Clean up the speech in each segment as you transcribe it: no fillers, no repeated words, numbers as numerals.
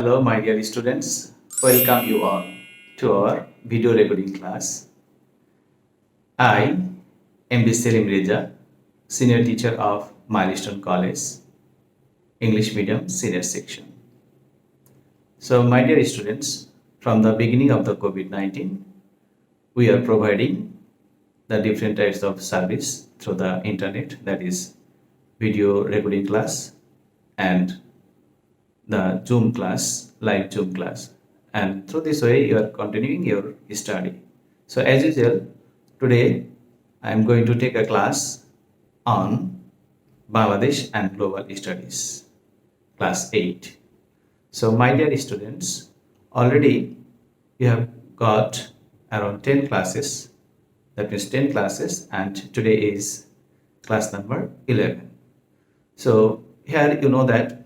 Hello, my dear students. Welcome you all to our video recording class. I am Reza, Senior Teacher of Milestone College, English Medium Senior Section. So, my dear students, from the beginning of the COVID-19, we are providing the different types of service through the internet, that is video recording class and the Zoom class, live Zoom class. And through this way, you are continuing your study. So as usual, today I am going to take a class on Bangladesh and Global Studies, class 8. So my dear students, already you have got around 10 classes, that means 10 classes, and today is class number 11. So here you know that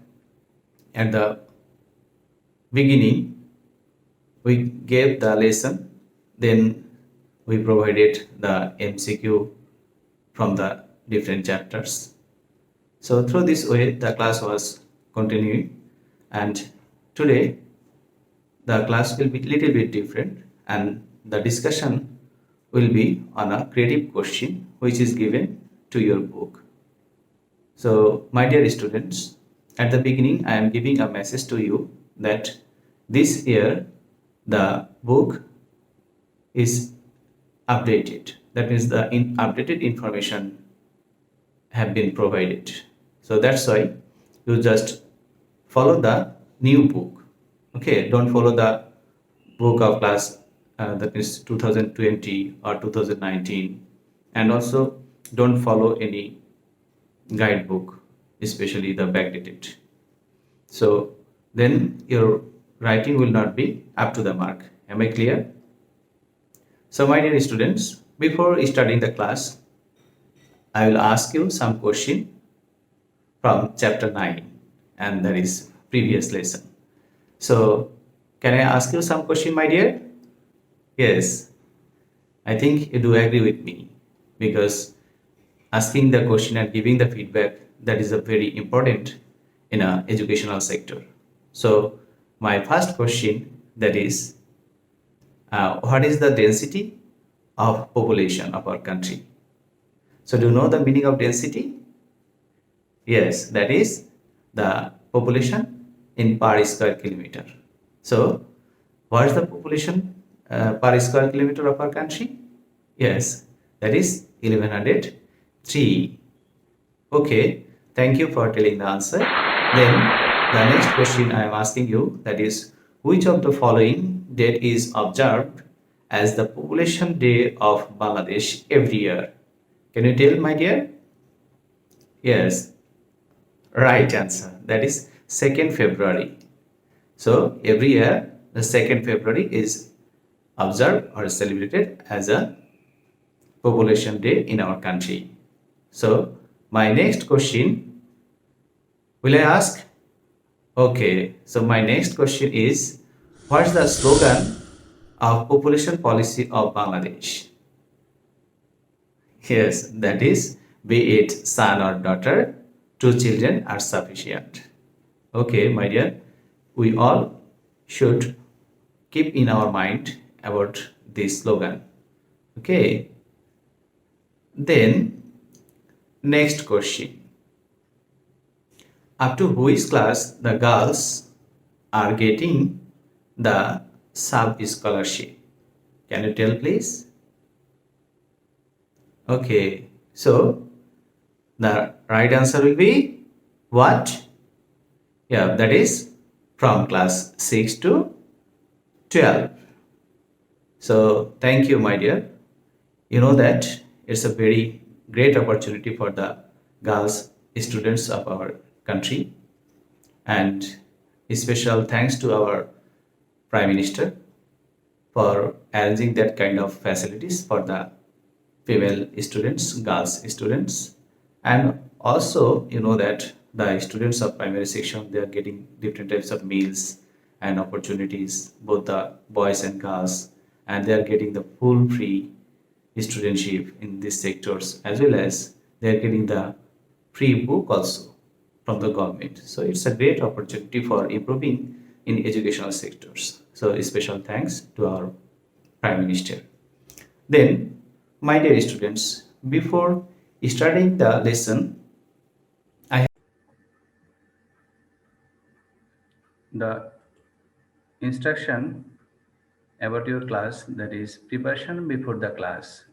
at the beginning we gave the lesson, then we provided the MCQ from the different chapters. So through this way the class was continuing, and today the class will be little bit different, and the discussion will be on a creative question which is given to your book. So my dear students, at the beginning, I am giving a message to you that this year the book is updated. That means the updated information have been provided. So that's why you just follow the new book. Okay, don't follow the book of class that is 2020 or 2019, and also don't follow any guidebook, especially the backdated. So then your writing will not be up to the mark. Am I clear? So my dear students, before starting the class, I will ask you some question from chapter 9, and that is previous lesson. So can I ask you some question, my dear? Yes, I think you do agree with me, because asking the question and giving the feedback, that is a very important in a educational sector. So my first question, that is what is the density of population of our country? So do you know the meaning of density? Yes, that is the population in per square kilometer. So what is the population per square kilometer of our country? Yes, that is 1103. Okay, thank you for telling the answer. Then the next question I am asking you, that is, which of the following date is observed as the population day of Bangladesh every year? Can you tell, my dear? Yes, right answer. That is 2nd February. So every year the 2nd February is observed or celebrated as a population day in our country. So my next question, will I ask? Okay, so my next question is, what's the slogan of population policy of Bangladesh? Yes, that is, be it son or daughter, 2 children are sufficient. Okay, my dear, we all should keep in our mind about this slogan. Okay, then next question. Up to which class the girls are getting the sub-scholarship? Can you tell, please? Okay, so the right answer will be what? Yeah, that is from class 6 to 12. So thank you, my dear. You know that it's a very great opportunity for the girls students of our country, and special thanks to our Prime Minister for arranging that kind of facilities for the female students, girls students. And also you know that the students of primary section, they are getting different types of meals and opportunities, both the boys and girls, and they are getting the full free studentship in these sectors, as well as they are getting the free book also from the government. So it's a great opportunity for improving in educational sectors. So special thanks to our Prime Minister. Then, my dear students, before starting the lesson, I have the instruction about your class, that is preparation before the class.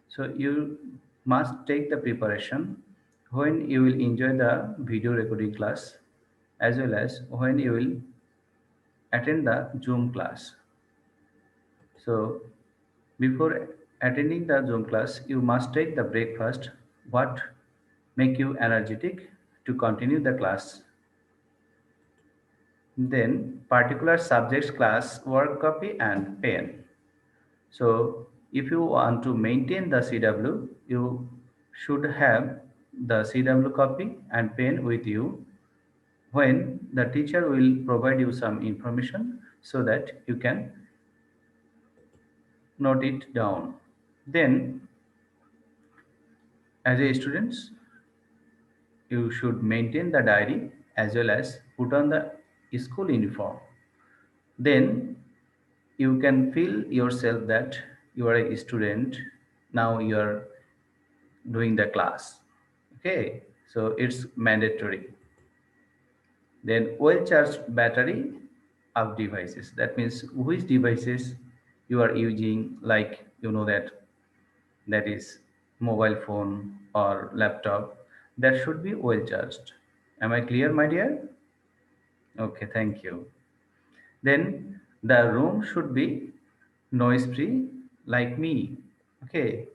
So you must take the preparation when you will enjoy the video recording class as well as when you will attend the Zoom class. So before attending the Zoom class, you must take the breakfast, what make you energetic to continue the class. Then particular subjects class, work copy and pen. So if you want to maintain the CW, you should have the CW copy and pen with you when the teacher will provide you some information so that you can note it down. Then as a students, you should maintain the diary as well as put on the school uniform. Then you can feel yourself that you are a student. Now you are doing the class. Okay, so it's mandatory. Then well charged battery of devices, that means which devices you are using, like you know that is mobile phone or laptop, that should be well charged. Am I clear, my dear? Okay, thank you. Then the room should be noise free, like me. Okay,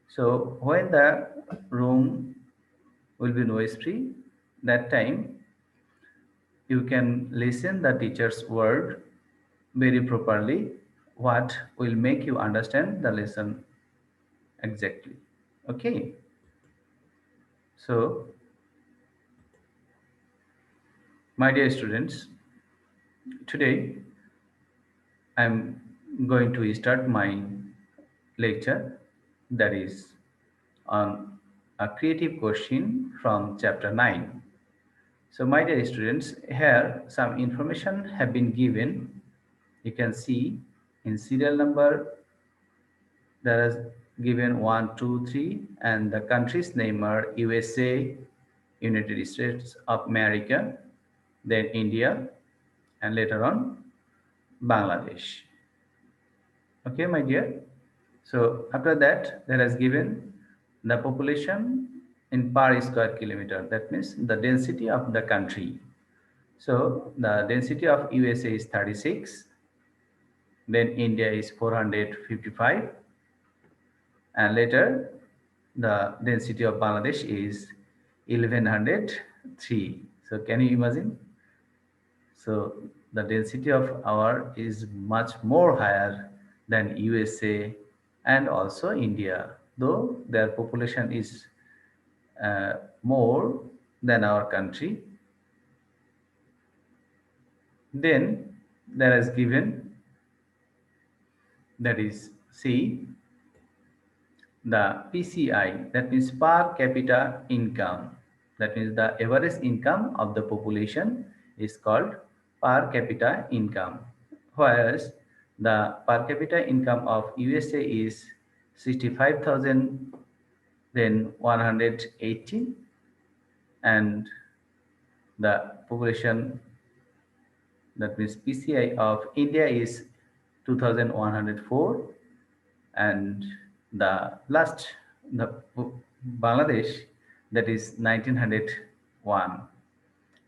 so when the room will be noise free, that time you can listen the teacher's word very properly, what will make you understand the lesson exactly. Okay, so my dear students, today I'm going to start my lecture, that is on a creative question from chapter 9. So my dear students, here some information have been given. You can see in serial number there is given 1, 2, 3, and the countries name are USA, United States of America, then India, and later on Bangladesh. Okay, my dear. So after that, there is given the population in per square kilometer. That means the density of the country. So the density of USA is 36, then India is 455, and later the density of Bangladesh is 1103. So can you imagine? So the density of our is much more higher than USA and also India, though their population is more than our country. Then there is given, that is C, the PCI, that means per capita income. That means the average income of the population is called per capita income. Whereas the per capita income of USA is 65,000, then 180, and the population, that means PCI of India is 2,104, and the last, the Bangladesh, that is 1901.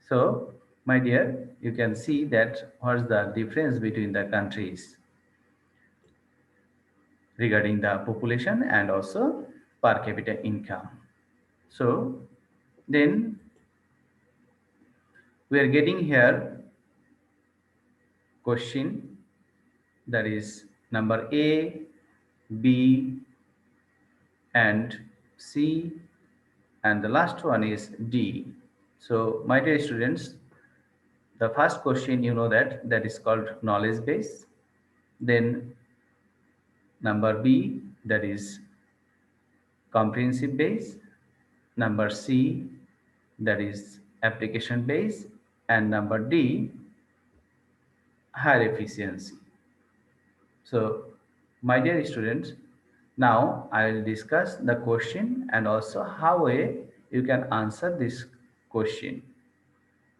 So my dear, you can see that what's the difference between the countries regarding the population and also per capita income. So then we are getting here question, that is number A, B, and C, and the last one is D. So my dear students, the first question, you know that is called knowledge base. Then number B, that is comprehensive base. Number C, that is application base. And number D, higher efficiency. So, my dear students, now I will discuss the question and also how you can answer this question.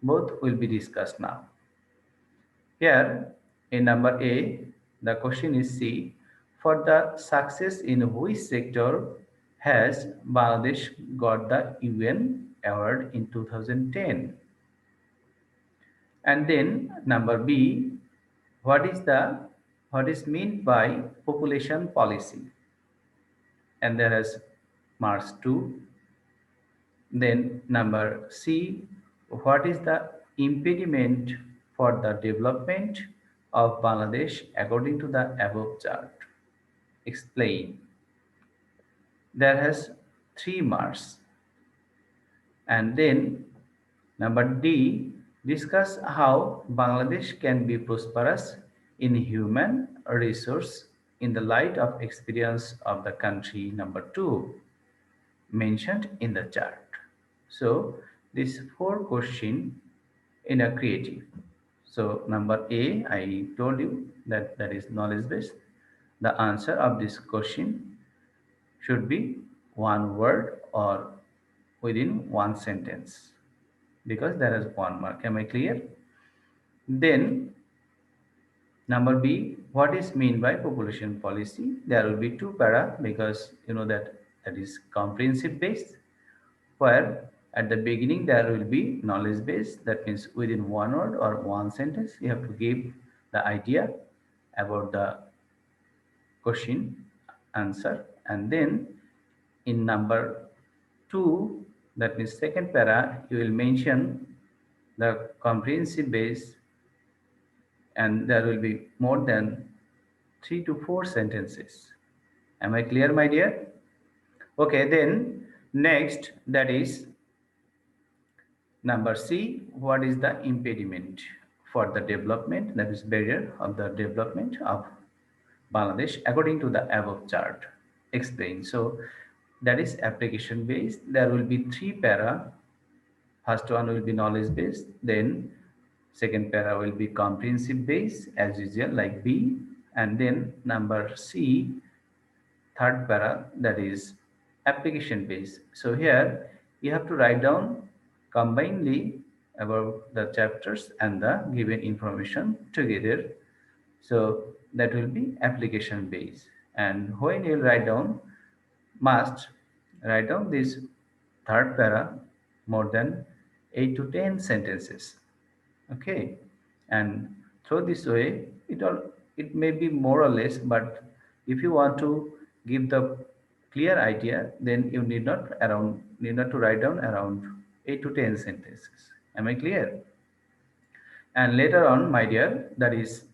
Both will be discussed now. Here, in number A, the question is C. For the success in which sector has Bangladesh got the UN award in 2010? And then number B, what is meant by population policy? And there is marks 2. Then number C, what is the impediment for the development of Bangladesh according to the above chart? Explain. There has 3 marks. And then number D, discuss how Bangladesh can be prosperous in human resource in the light of experience of the country. Number 2, mentioned in the chart. So these 4 question in a creative. So number A, I told you that is knowledge based. The answer of this question should be one word or within one sentence because there is one mark. Am I clear? Then number B, what is mean by population policy? There will be 2 para because you know that is comprehensive based, where at the beginning there will be knowledge base, that means within one word or one sentence you have to give the idea about the question answer, and then in number 2, that means second para, you will mention the comprehensive base and there will be more than 3 to 4 sentences. Am I clear, my dear? Okay, then next, that is number C, what is the impediment for the development, that is barrier of the development of Bangladesh according to the above chart? Explain. So that is application based. There will be 3 para. First one will be knowledge based, then second para will be comprehensive based as usual like B, and then number C, third para, that is application based. So here you have to write down combinedly about the chapters and the given information together. So that will be application based. And when you write down, must write down this third para more than 8 to 10 sentences. Okay, and through this way it may be more or less, but if you want to give the clear idea, then you need not to write down around 8 to 10 sentences. Am I clear? And later on, my dear, that is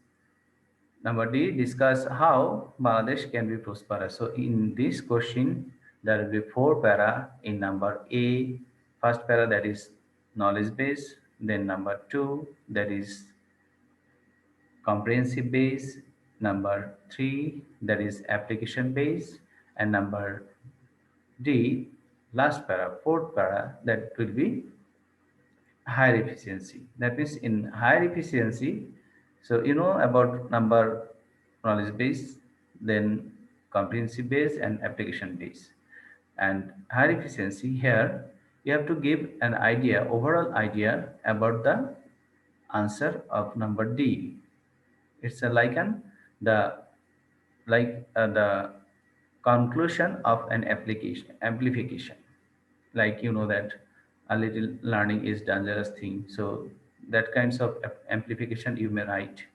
number D, discuss how Bangladesh can be prosperous. So in this question, there will be 4 para in number A. First para, that is knowledge base. Then number 2, that is comprehensive base. Number 3, that is application base. And number D, last para, fourth para, that will be higher efficiency. That means in higher efficiency, so you know about number knowledge base, then comprehensive base and application base. And higher efficiency, here you have to give an idea, overall idea about the answer of number D. It's a like an the the conclusion of an application amplification, like you know that a little learning is dangerous thing, so that kinds of amplification you may write.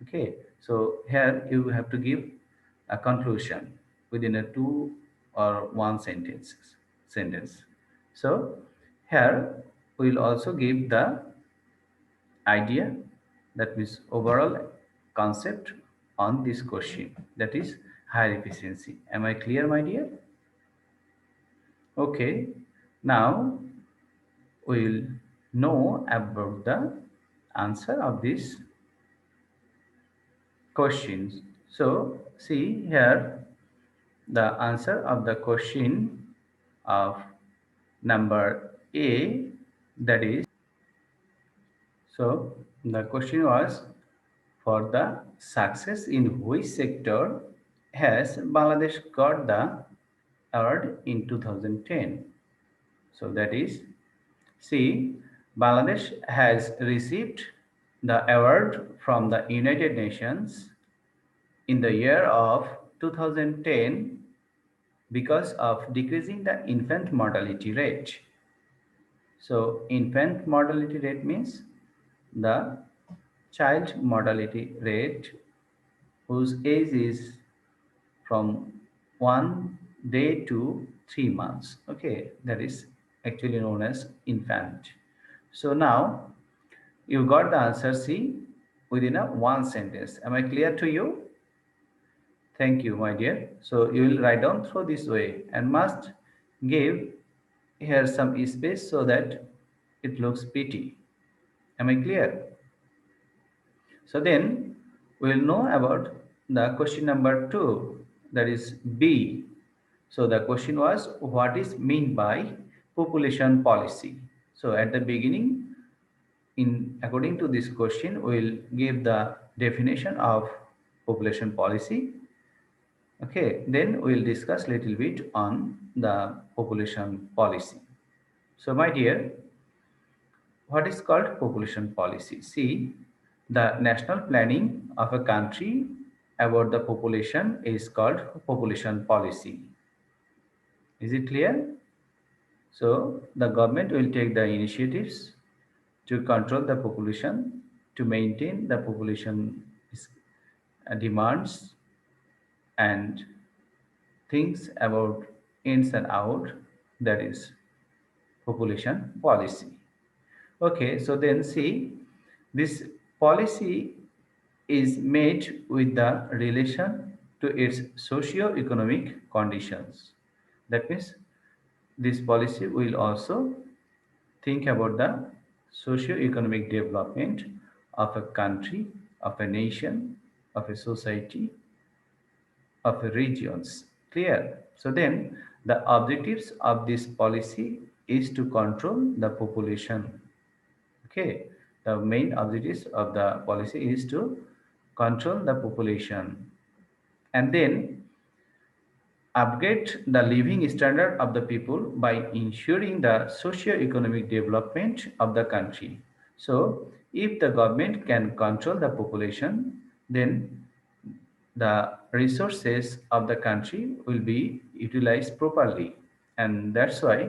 Okay, so here you have to give a conclusion within a 2 or 1 sentence. So here we will also give the idea, that means overall concept on this question, that is higher efficiency. Am I clear, my dear? Okay, now we will know about the answer of these questions. So see here the answer of the question of number A, that is, so the question was, For the success in which sector has Bangladesh got the award in 2010? So that is C. Bangladesh has received the award from the United Nations in the year of 2010 because of decreasing the infant mortality rate. So infant mortality rate means the child mortality rate whose age is from 1 day to 3 months. Okay, that is actually known as infant. So now you got the answer C within a one sentence. Am I clear to you? Thank you, my dear. So you will write down through this way and must give here some space so that it looks pretty. Am I clear? So then we will know about the question number 2, that is B. So the question was, what is meant by population policy? So at the beginning, in according to this question, we will give the definition of population policy. Okay, then we will discuss little bit on the population policy. So my dear, what is called population policy? See, the national planning of a country about the population is called population policy. Is it clear? So the government will take the initiatives to control the population, to maintain the population demands and things about ins and out, that is population policy. Okay, so then see, this policy is made with the relation to its socio-economic conditions. That means this policy will also think about the socio-economic development of a country, of a nation, of a society, of a regions. Clear? So then the objectives of this policy is to control the population. Okay, the main objectives of the policy is to control the population and then upgrade the living standard of the people by ensuring the socio-economic development of the country. So if the government can control the population, then the resources of the country will be utilized properly, and that's why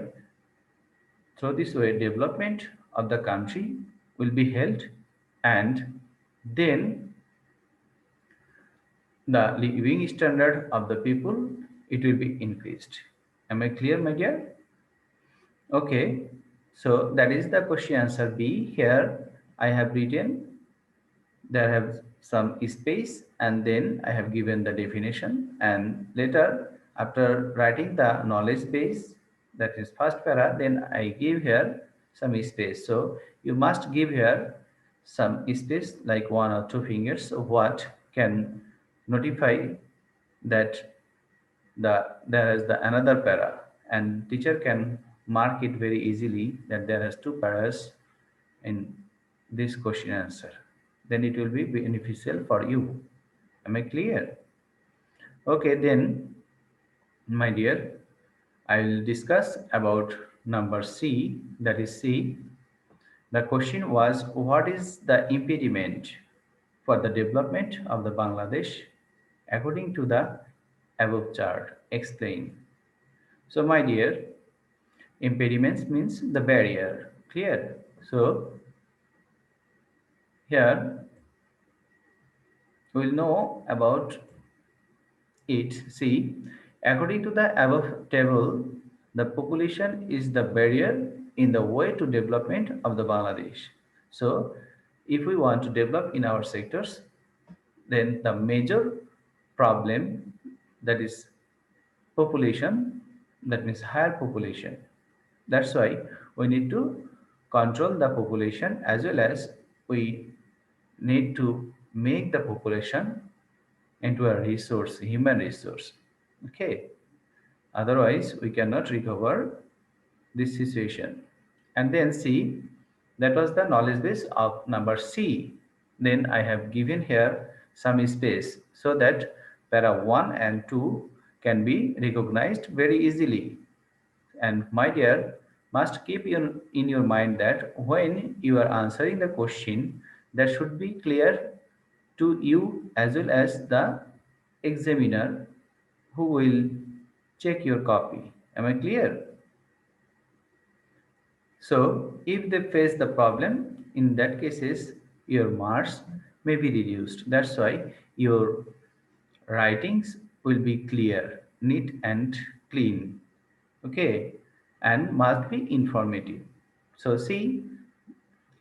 through this way development of the country will be held, and then the living standard of the people, it will be increased. Am I clear, my dear? Okay, so that is the question answer B. Here I have written, there have some space, and then I have given the definition, and later after writing the knowledge base, that is first para, then I give here some space. So you must give here some space like 1 or 2 fingers of what can notify that there is the another para, and teacher can mark it very easily that there is 2 paras in this question answer. Then it will be beneficial for you. Am I clear? Okay, then my dear, I will discuss about number C, that is C. The question was, what is the impediment for the development of the Bangladesh according to the above chart? Explain. So my dear, impediments means the barrier. Clear? So here we'll know about it. See, according to the above table, the population is the barrier in the way to development of the Bangladesh. So if we want to develop in our sectors, then the major problem, that is population, that means higher population. That's why we need to control the population, as well as we need to make the population into a resource, human resource. Okay, otherwise we cannot recover this situation. And then C, that was the knowledge base of number C. then I have given here some space so that para 1 and 2 can be recognized very easily. And my dear, must keep in your mind that when you are answering the question, that should be clear to you as well as the examiner who will check your copy. Am I clear? So if they face the problem, in that cases, your marks may be reduced. That's why your writings will be clear, neat and clean. Okay, and must be informative. So see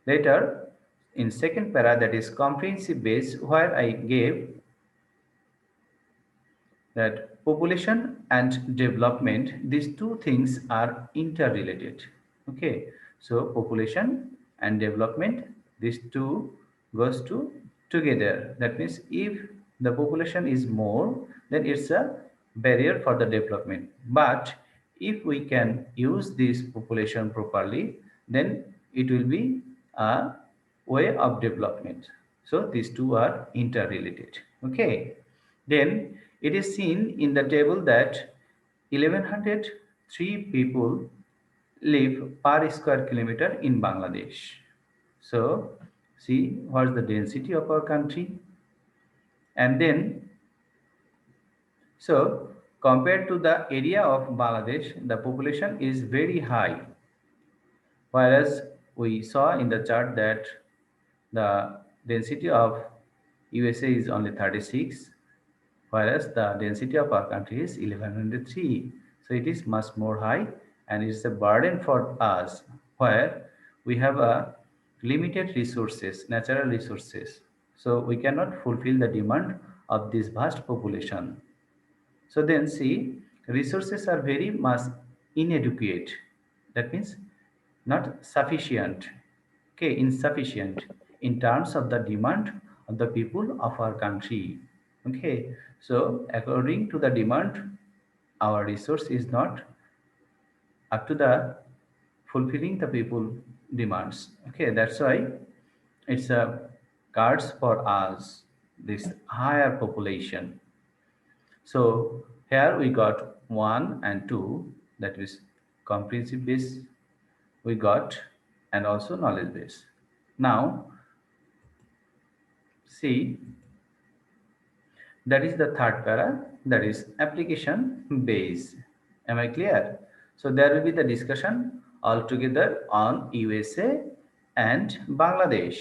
later in second para, that is comprehensive base, where I gave that population and development, these two things are interrelated. Okay, so population and development, these two goes together. That means if the population is more, then it's a barrier for the development, but if we can use this population properly, then it will be a way of development. So these two are interrelated. Okay, then it is seen in the table that 1103 people live per square kilometer in Bangladesh. So see what's the density of our country, and then so compared to the area of Bangladesh, the population is very high, whereas we saw in the chart that the density of USA is only 36, whereas the density of our country is 1103. So it is much more high, and it's a burden for us, where we have a limited resources, natural resources. So we cannot fulfill the demand of this vast population. So then see, resources are very much inadequate. That means not sufficient, okay, insufficient in terms of the demand of the people of our country. Okay, so according to the demand, our resource is not up to the fulfilling the people demands. Okay, that's why it's a cards for us this higher population. So here we got 1 and 2, that is comprehensive base we got, and also knowledge base. Now see, that is the third para, that is application base. Am I clear? So there will be the discussion altogether on USA and Bangladesh.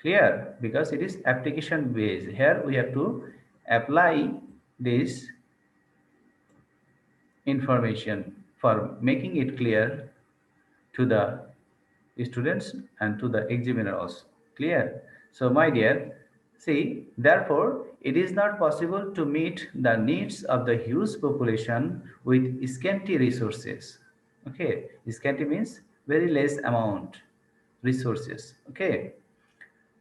Clear? Because it is application base. Here we have to apply this information for making it clear to the students and to the examiner also. Clear? So my dear, see, therefore it is not possible to meet the needs of the huge population with scanty resources. Okay, scanty means very less amount resources. Okay,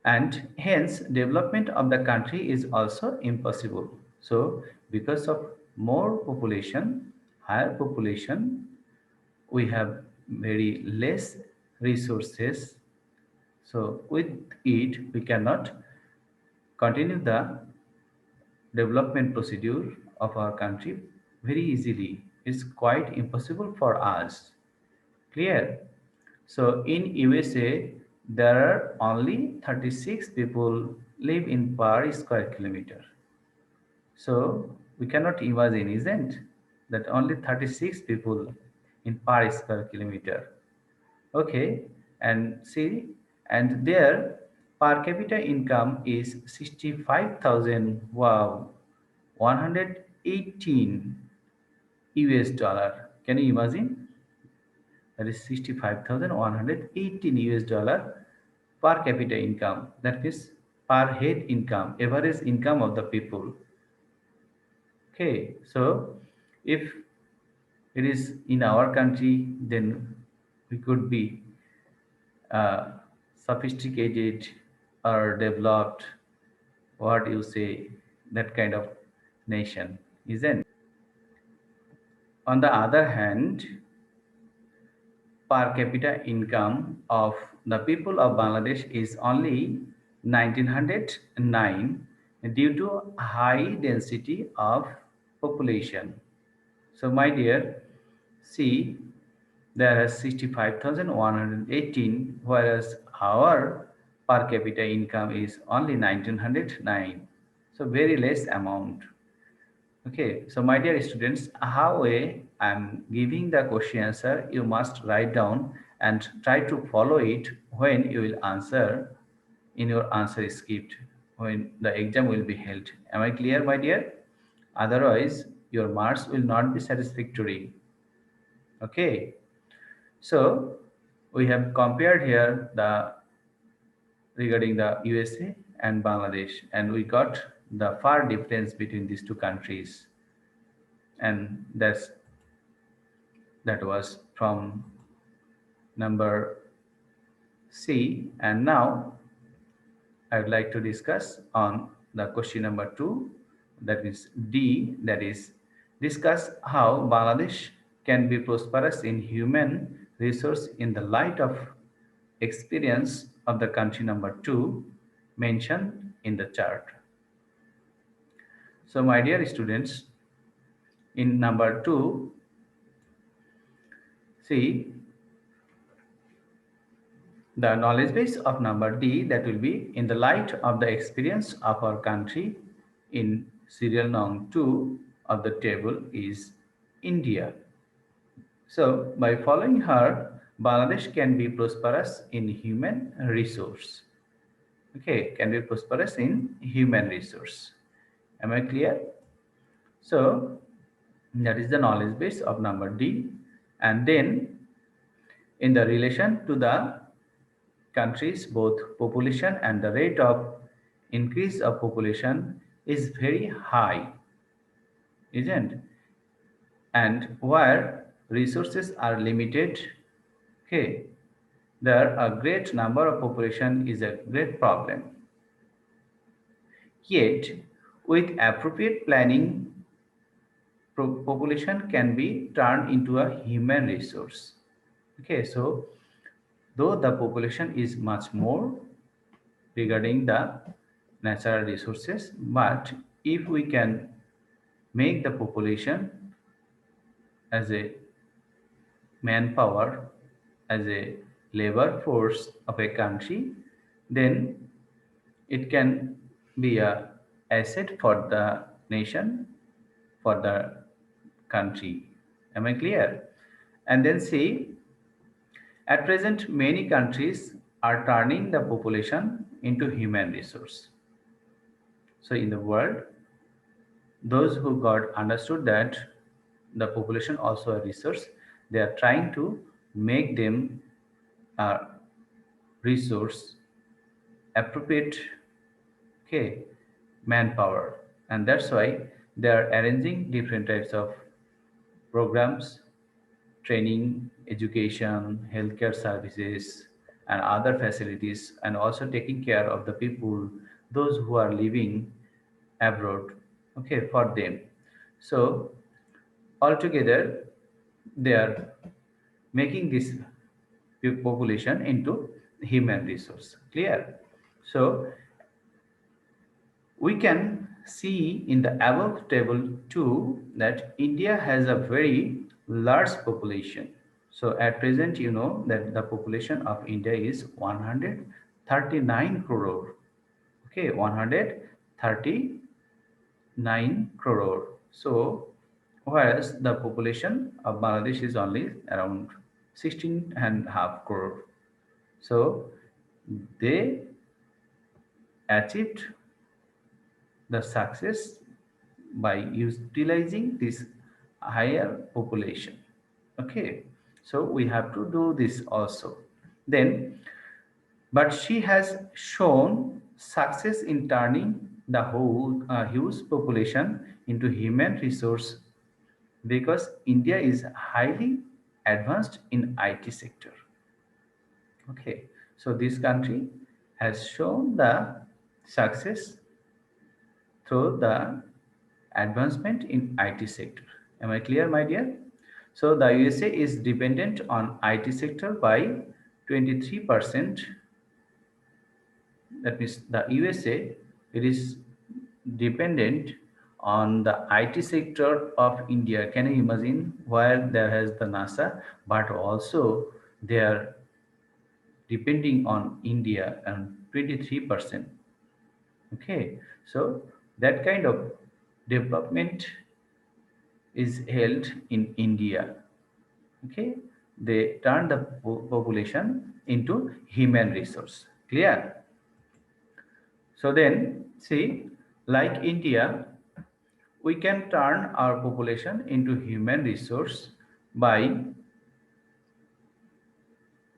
and hence development of the country is also impossible. So because of more population, higher population, we have very less resources. So with it we cannot continue the development procedure of our country very easily. It's quite impossible for us. Clear? So in USA there are only 36 people live in per square kilometer. So we cannot imagine, isn't that only 36 people in per square kilometer? Okay, and see, and their per capita income is 65,000, wow, 118 US dollar. Can you imagine? That is 65,118 US dollar per capita income. That is per head income, average income of the people. Okay, so if it is in our country, then we could be uh, sophisticated or developed, what you say, that kind of nation, isn't? On the other hand, per capita income of the people of Bangladesh is only 1909 due to high density of population. So my dear, see, there are 65,118, whereas our per capita income is only 1909. So very less amount. Okay, so my dear students, how I'm giving the question answer, you must write down and try to follow it when you will answer in your answer script when the exam will be held. Am I clear, my dear? Otherwise, your marks will not be satisfactory. Okay, so we have compared here the regarding the USA and Bangladesh, and we got the far difference between these two countries, and that was from number C. And now I would like to discuss on the question number 2, that is D, that is discuss how Bangladesh can be prosperous in human resource in the light of experience of the country number 2 mentioned in the chart. So my dear students, in number 2, see the knowledge base of number D, that will be in the light of the experience of our country in serial number 2 of the table is India. So by following her, Bangladesh can be prosperous in human resource. Okay, can be prosperous in human resource. Am I clear? So that is the knowledge base of number D. And then in the relation to the countries, both population and the rate of increase of population is very high, isn't? And where resources are limited, okay, there a great number of population is a great problem. Yet, with appropriate planning, population can be turned into a human resource. Okay, so though the population is much more regarding the natural resources, but if we can make the population as a manpower, as a labor force of a country, then it can be a asset for the nation, for the country. Am I clear? And then see, at present many countries are turning the population into human resource. So in the world, those who got understood that the population also a resource, they are trying to make them a resource appropriate, okay, manpower. And that's why they are arranging different types of programs, training, education, healthcare services, and other facilities, and also taking care of the people, those who are living abroad, okay, for them. So altogether, they are making this population into human resource. Clear? So we can see in the above table too that India has a very large population. So at present, you know that the population of India is 139 crore. Okay, 139 crore. So whereas the population of Bangladesh is only around 16.5 crore. So they achieved the success by utilizing this higher population. Okay, so we have to do this also. Then, but she has shown success in turning the whole huge population into human resource because India is highly advanced in IT sector. Okay, so this country has shown the success through the advancement in IT sector. Am I clear, my dear? So the USA is dependent on IT sector by 23%, that means the USA, it is dependent on the IT sector of India. Can you imagine, where there has the NASA, but also they are depending on India and 23%. Okay, so that kind of development is held in India. Okay, they turn the population into human resource. Clear? So then, see, like India, we can turn our population into human resource by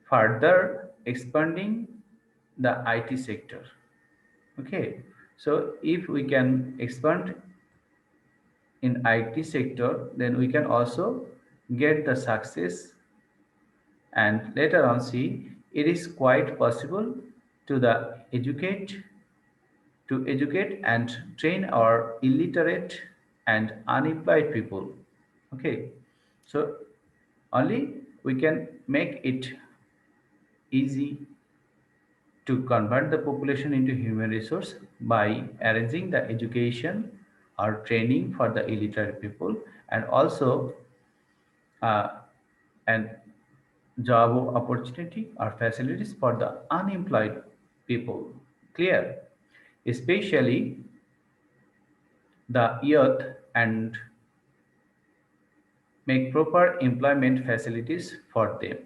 further expanding the IT sector. Okay, so if we can expand in IT sector, then we can also get the success, and later on see it is quite possible to the educate and train our illiterate and unemployed people. Okay, so only we can make it easy to convert the population into human resource by arranging the education or training for the illiterate people, and also uh, and job opportunity or facilities for the unemployed people. Clear? Especially the youth, and make proper employment facilities for them.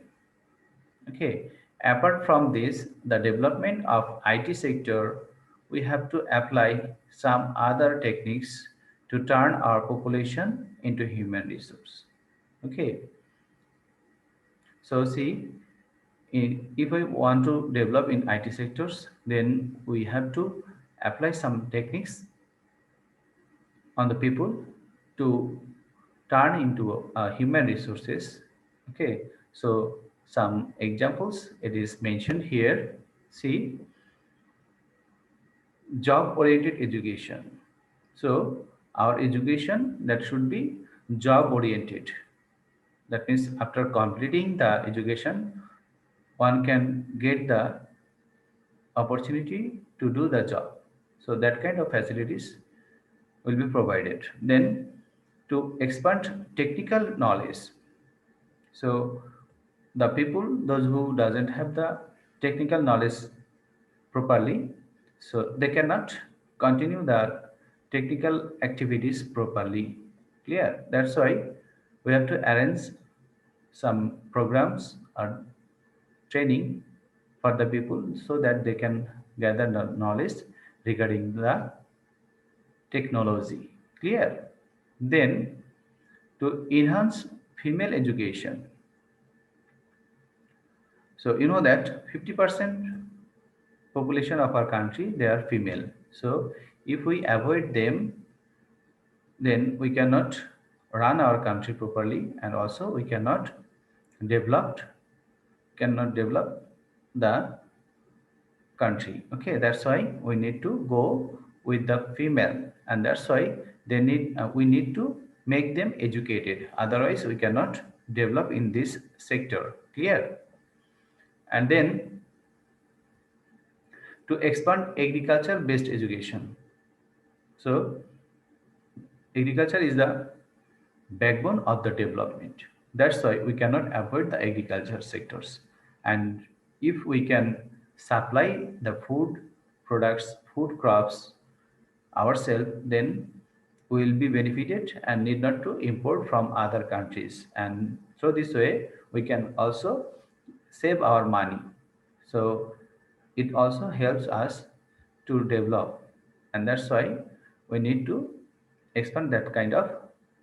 Okay. Apart from this, the development of IT sector, we have to apply some other techniques to turn our population into human resource. Okay. So see, if we want to develop in IT sectors, then we have to apply some techniques on the people to turn into human resources. Okay, so some examples it is mentioned here. See, job oriented education. So our education, that should be job oriented. That means after completing the education, one can get the opportunity to do the job. So that kind of facilities will be provided. Then to expand technical knowledge. So the people, those who doesn't have the technical knowledge properly, so they cannot continue the technical activities properly. Clear? That's why we have to arrange some programs or training for the people so that they can gather the knowledge regarding the technology. Clear? Then to enhance female education. So you know that 50% population of our country, they are female. So if we avoid them, then we cannot run our country properly, and also we develop cannot develop the country. Okay, that's why we need to go with the female, and that's why we need to make them educated, otherwise we cannot develop in this sector. Clear? And then to expand agriculture based education. So agriculture is the backbone of the development. That's why we cannot avoid the agriculture sectors. And if we can supply the food products, food crops ourselves, then we will be benefited and need not to import from other countries. And so this way we can also save our money. So it also helps us to develop, and that's why we need to expand that kind of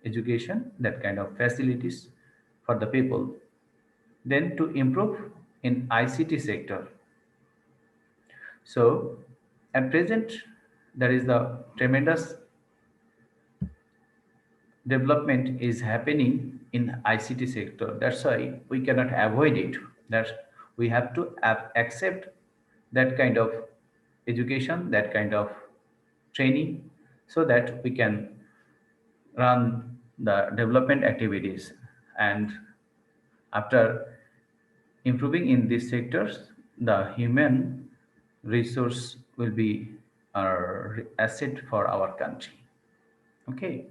education, that kind of facilities for the people. Then to improve in ICT sector. So at present there is the tremendous development is happening in ICT sector. That's why we cannot avoid it. That we have to accept that kind of education, that kind of training, so that we can run the development activities. And after improving in these sectors, the human resource will be a asset for our country. Okay,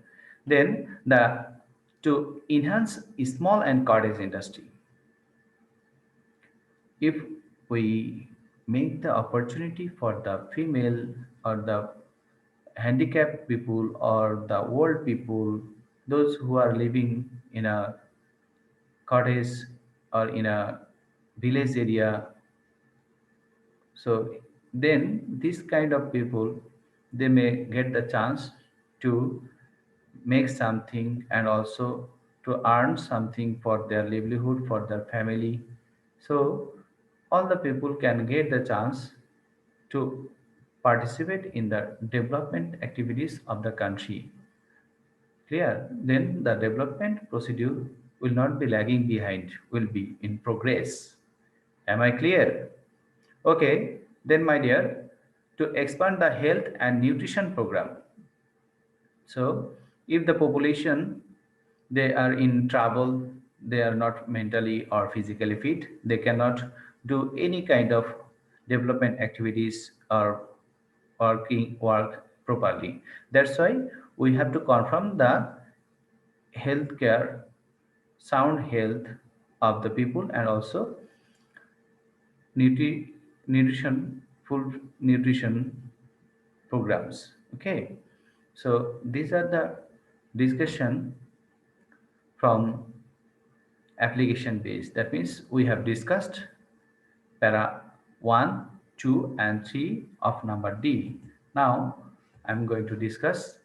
then the to enhance small and cottage industry, if we make the opportunity for the female or the handicapped people or the old people, those who are living in a cottage or in a village area, so then this kind of people, they may get the chance to make something and also to earn something for their livelihood, for their family. So all the people can get the chance to participate in the development activities of the country. Clear? Then the development procedure will not be lagging behind, will be in progress. Am I clear? Okay, then my dear, to expand the health and nutrition program. So if the population, they are in trouble, they are not mentally or physically fit, they cannot do any kind of development activities or work properly. That's why we have to confirm the healthcare, sound health of the people, and also nutri- nutrition, full nutrition programs. Okay, so these are the discussion from application based. That means we have discussed para 1, 2 and 3 of number D. Now I'm going to discuss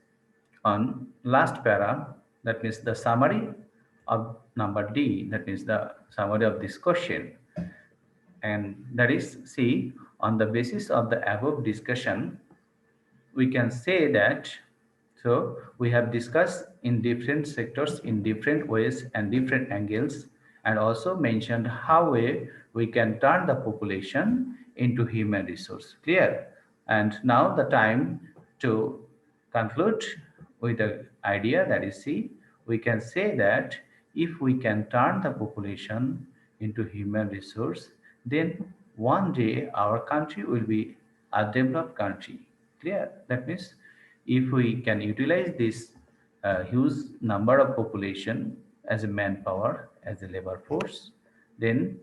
on last para, that means the summary of number D, that means the summary of this question. And that is, see, on the basis of the above discussion, we can say that, so we have discussed in different sectors in different ways and different angles, and also mentioned how we can turn the population into human resource. Clear? And now the time to conclude with the idea, that is, see, we can say that if we can turn the population into human resource, then one day our country will be a developed country. Clear? That means if we can utilize this huge number of population as a manpower, as a labor force, then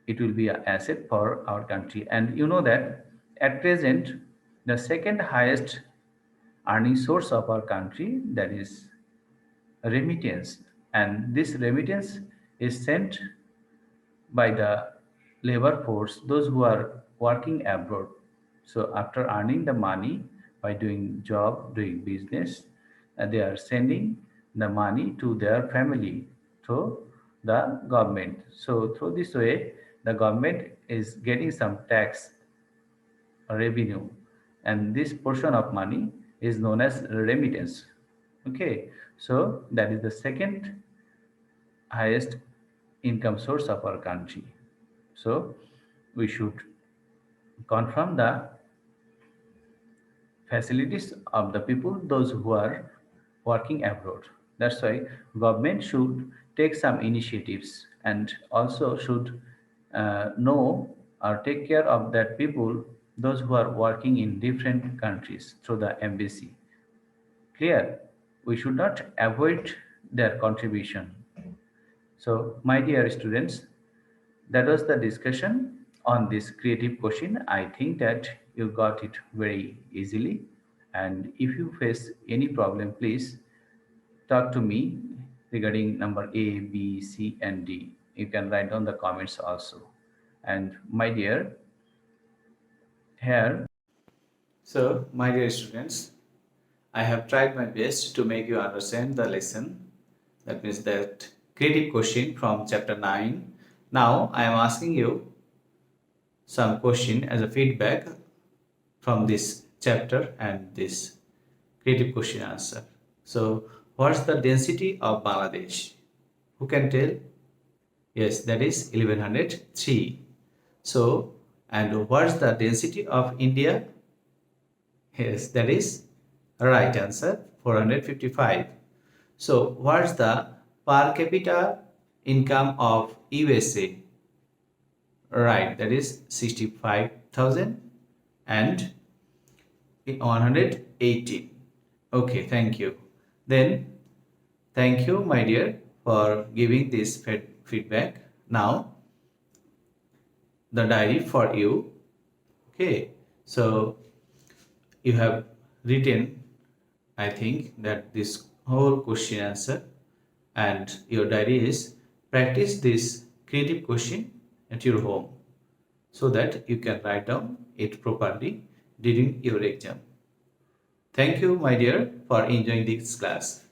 it will be an asset for our country. And you know that at present, the second highest earning source of our country, that is remittance, and this remittance is sent by the labor force, those who are working abroad. So after earning the money by doing job, doing business, they are sending the money to their family through the government. So through this way, the government is getting some tax revenue, and this portion of money is known as remittance. Okay, so that is the second highest income source of our country. So we should confirm the facilities of the people, those who are working abroad. That's why government should take some initiatives and also should know or take care of that people, those who are working in different countries through the embassy. Clear? We should not avoid their contribution. So my dear students, that was the discussion on this creative question. I think that you got it very easily. And if you face any problem, please talk to me regarding number A, B, C, and D. You can write down the comments also. And my dear, here. So, my dear students, I have tried my best to make you understand the lesson. That means that creative question from chapter 9. Now, I am asking you some question as a feedback from this chapter and this creative question answer. So, what's the density of Bangladesh? Who can tell? Yes, that is 1103. So, and what's the density of India? Yes, that is right answer, 455. So, what's the per capita income of USA? Right, that is 65,000. and 118. Okay, thank you. Then thank you, my dear, for giving this feedback. Now the diary for you. Okay, so you have written, I think, that this whole question answer, and your diary is practice this creative question at your home so that you can write down it properly during your exam. Thank you, my dear, for enjoying this class.